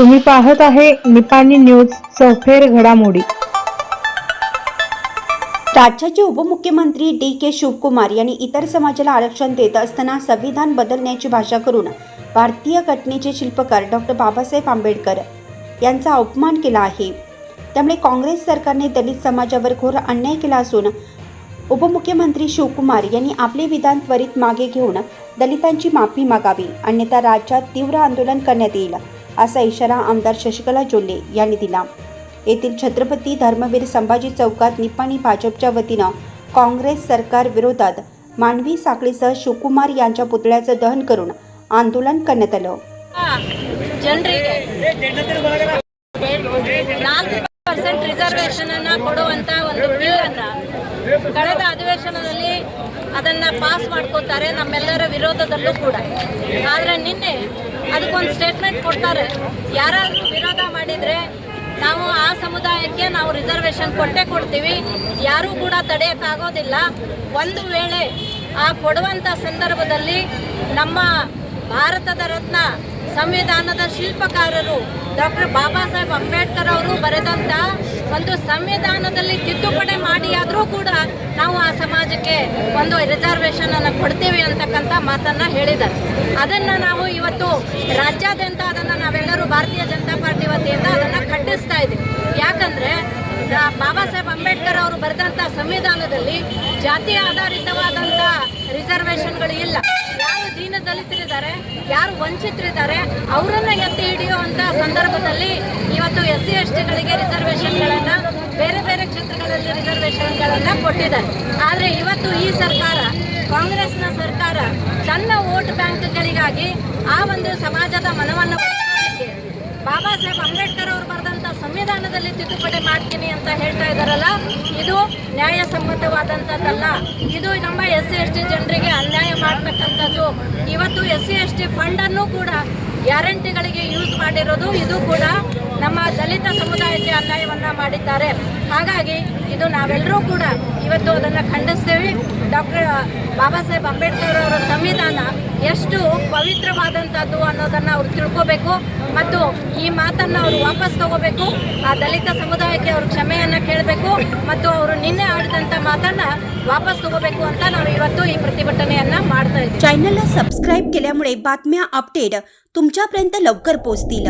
तुम्ही पाहत आहे निपाणी न्यूज सफेर घडामोडी। राज्याचे उपमुख्यमंत्री डी.के. शिवकुमार यांनी इतर समाजाला आरक्षण देत असताना संविधान बदलण्याची भाषा करून भारतीय घटनेचे शिल्पकार डॉक्टर बाबासाहेब आंबेडकर यांचा अपमान केला आहे। त्यामुळे काँग्रेस सरकारने दलित समाजावर घोर अन्याय केला असून उपमुख्यमंत्री शिवकुमार यांनी आपले विधान त्वरित मागे घेऊन दलितांची माफी मागावी, अन्यथा राज्यात तीव्र आंदोलन करण्यात येईल असा इशारा आमदार शशिकला जोल्ले यांनी दिला। येथील छत्रपती धर्मवीर संभाजी चौकात निपाणी भाजपच्या वतीनं काँग्रेस सरकार विरोधात मानवी साखळीसह शिवकुमार यांच्या पुतळ्याचं दहन करून आंदोलन करण्यात आलं। ರಿಸರ್ವೇಶನ್ ಅನ್ನು ಕೊಡುವಂತ ಒಂದು ಬಿಲ್ ಅನ್ನು ಕಳೆದ ಅಧಿವೇಶನದಲ್ಲಿ ಅದನ್ನ ಪಾಸ್ ಮಾಡ್ಕೊತಾರೆ, ನಮ್ಮೆಲ್ಲರ ವಿರೋಧದಲ್ಲೂ ಕೂಡ। ಆದರೆ ನಿನ್ನೆ ಅದಕ್ಕೊಂದು ಸ್ಟೇಟ್ಮೆಂಟ್ ಕೊಡ್ತಾರೆ, ಯಾರಾದರೂ ವಿರೋಧ ಮಾಡಿದರೆ ನಾವು ಆ ಸಮುದಾಯಕ್ಕೆ ನಾವು ರಿಸರ್ವೇಶನ್ ಕೊಟ್ಟೇ ಕೊಡ್ತೀವಿ, ಯಾರೂ ಕೂಡ ತಡೆಯೋಕ್ಕಾಗೋದಿಲ್ಲ। ಒಂದು ವೇಳೆ ಆ ಕೊಡುವಂಥ ಸಂದರ್ಭದಲ್ಲಿ ನಮ್ಮ ಭಾರತದ ರತ್ನ ಸಂವಿಧಾನದ ಶಿಲ್ಪಕಾರರು ಡಾಕ್ಟರ್ ಬಾಬಾ ಸಾಹೇಬ್ ಅಂಬೇಡ್ಕರ್ ಅವರು ಬರೆದಂಥ ಒಂದು ಸಂವಿಧಾನದಲ್ಲಿ ತಿದ್ದುಪಡಿ ಮಾಡಿ ಆದರೂ ಕೂಡ ನಾವು ಆ ಸಮಾಜಕ್ಕೆ ಒಂದು ರಿಸರ್ವೇಶನ್ ಅನ್ನು ಕೊಡ್ತೀವಿ ಅಂತಕ್ಕಂಥ ಮಾತನ್ನು ಹೇಳಿದ್ದಾರೆ। ಅದನ್ನು ನಾವು ಇವತ್ತು ರಾಜ್ಯಾದ್ಯಂತ ಅದನ್ನು ನಾವೆಲ್ಲರೂ ಭಾರತೀಯ ಜನತಾ ಪಾರ್ಟಿ ವತಿಯಿಂದ ಅದನ್ನು ಖಂಡಿಸ್ತಾ ಇದ್ದೀವಿ। ಯಾಕಂದರೆ ಬಾಬಾ ಸಾಹೇಬ್ ಅಂಬೇಡ್ಕರ್ ಅವರು ಬರೆದಂಥ ಸಂವಿಧಾನದಲ್ಲಿ ಜಾತಿ ಆಧಾರಿತವಾದಂಥ ರಿಸರ್ವೇಶನ್ಗಳು ಇಲ್ಲ। ಯಾರು ದೀನ ದಲಿತರಿದ್ದಾರೆ, ಯಾರು ವಂಚಿತರಿದ್ದಾರೆ ಅವರನ್ನು ಎತ್ತಿ ಹಿಡಿಯುವಂಥ ಸಂದರ್ಭದಲ್ಲಿ ಇವತ್ತು SC STಗಳಿಗೆ ರಿಸರ್ವೇಶನ್ಗಳನ್ನು ಬೇರೆ ಬೇರೆ ಕ್ಷೇತ್ರಗಳಲ್ಲಿ ರಿಸರ್ವೇಶನ್ಗಳನ್ನು ಕೊಟ್ಟಿದ್ದಾರೆ। ಆದರೆ ಇವತ್ತು ಈ ಸರ್ಕಾರ, ಕಾಂಗ್ರೆಸ್ನ ಸರ್ಕಾರ ತನ್ನ ವೋಟ್ ಬ್ಯಾಂಕ್ಗಳಿಗಾಗಿ ಆ ಒಂದು ಸಮಾಜದ ಮನವನ್ನು ಬಾಬಾ ಸಾಹೇಬ್ ಅಂಬೇಡ್ಕರ್ ಅವರು ಬರೆದಂಥ ಸಂವಿಧಾನದಲ್ಲಿ ತಿದ್ದುಪಡಿ ಮಾಡ್ತೀನಿ ಅಂತ ಹೇಳ್ತಾ ಇದ್ದಾರಲ್ಲ, ಇದು ನ್ಯಾಯಸಮ್ಮತವಾದಂಥದ್ದಲ್ಲ। ಇದು ನಮ್ಮ SC ST ಜನರಿಗೆ ಅನ್ಯಾಯ ಮಾಡ್ತಕ್ಕಂಥದ್ದು। ಇವತ್ತು SC ST ಫಂಡನ್ನು ಕೂಡ ಗ್ಯಾರಂಟಿಗಳಿಗೆ ಯೂಸ್ ಮಾಡಿರೋದು, ಇದು ಕೂಡ ನಮ್ಮ ದಲಿತ ಸಮುದಾಯಕ್ಕೆ ಅನ್ಯಾಯವನ್ನು ಮಾಡಿದ್ದಾರೆ। ಹಾಗಾಗಿ ಇದು ನಾವೆಲ್ಲರೂ ಕೂಡ ಇವತ್ತು ಅದನ್ನು ಖಂಡಿಸ್ತೇವೆ। ಡಾಕ್ಟರ್ ಬಾಬಾ ಸಾಹೇಬ್ ಅಂಬೇಡ್ಕರ್ ಅವರ ಸಂವಿಧಾನ ಎಷ್ಟು ಪವಿತ್ರವಾದಂಥದ್ದು ಅನ್ನೋದನ್ನು ಅವರು ತಿಳ್ಕೋಬೇಕು ಮತ್ತು ಈ ಮಾತನ್ನು ಅವರು ವಾಪಸ್ ತಗೋಬೇಕು। ಆ ದಲಿತ ಸಮುದಾಯಕ್ಕೆ ಅವರು ಕ್ಷಮೆಯನ್ನು ಕೇಳಬೇಕು ಮತ್ತು ಅವರು ನಿನ್ನೆ ಆಡಿದಂಥ ಮಾತನ್ನು वापस तगोबेकु ಅಂತ ನಾವು ಇವತ್ತು ಈ ಪ್ರತಿಭಟನೆಯನ್ನ ಮಾಡ್ತಾ ಇದ್ದೀವಿ। चॅनलला सबस्क्राइब केल्यामुळे बातम्या अपडेट तुमच्यापर्यंत लवकर पोहोचतील।